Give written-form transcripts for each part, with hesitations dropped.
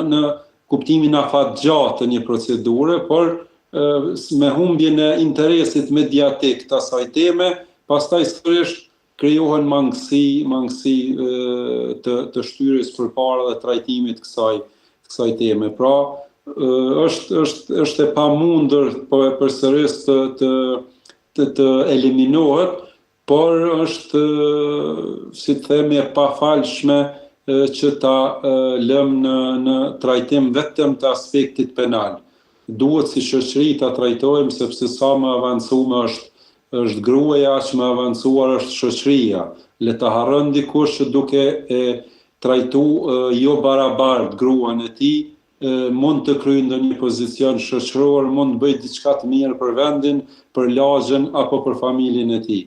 në kuptimin afatgjatë të një procedure, por me humbjen e interesit mediatik të asaj teme, pastaj sërish krijohen mangësi të shtyrjes përpara dhe trajtimit kësaj teme. Pra, është e pamundur përsëris të eliminohet, por është, si të themi, e pafalshme që ta lëmë në trajtim vetëm të aspektit penal. Duhet si shoqëri ta trajtojmë, sepse sa më avancuar është gruaja, aq më avancuar është shoqëria. Le ta harron dikush që duke e trajtuar jo barabart gruan e tij, mund të kryejë ndonjë pozicion shoqëror, mund të bëjë diçka të mirë për vendin, për lagjen apo për familjen e tij.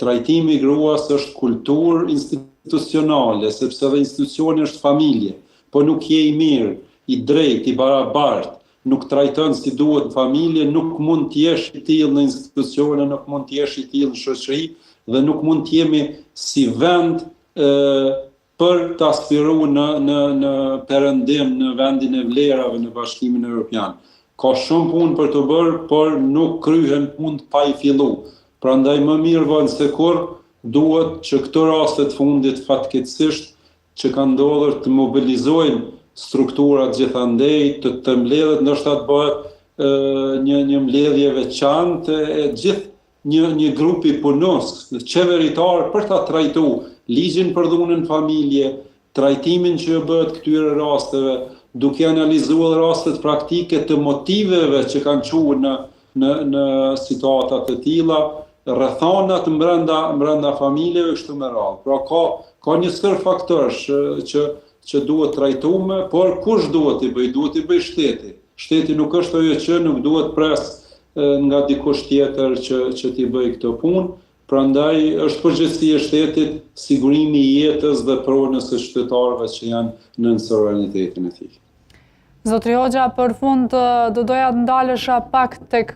Trajtimi i gruas është kulturë institucionale, sepse dhe institucioni është familje, po nuk je i mirë, i drejt, i barabart, nuk trajton si duhet në familje, nuk mund të jesh i tillë në institucione, nuk mund të jesh i tillë në shoqëri dhe nuk mund të jemi si vend për të aspiruar në perëndim në vendin e vlerave në Bashkimin Evropian. Ka shumë punë për të bërë, por nuk kryhen punë pa i filluar. Prandaj më mirë vonë se kur duhet që këto raste të fundit fatkeqësisht që kanë ndodhur të mobilizojnë strukturat gjithandej, të mbledhet, ndoshta të bëhet një mbledhje veçantë e gjithë një grup i punës qeveritar për ta trajtuar ligjin për dhunën familje, trajtimin që bëhet këtyre rasteve, duke analizuar rastet praktike të motiveve që kanë çuar në situata të tilla, rrethanat brenda familjeve kështu me radhë. Pra ka një sër faktorësh që duhet trajtuar, por kush duhet i bëj? Duhet i bëj shteti. Shteti nuk është ajo që nuk duhet pres nga dikush tjetër që t'i bëj këtë punë. Prandaj është përgjegjësi e shtetit sigurimi i jetës dhe pronës së qytetarëve që janë në suverenitetin e tij. Zotri Hoxha, për fund do doja të ndalesha pak tek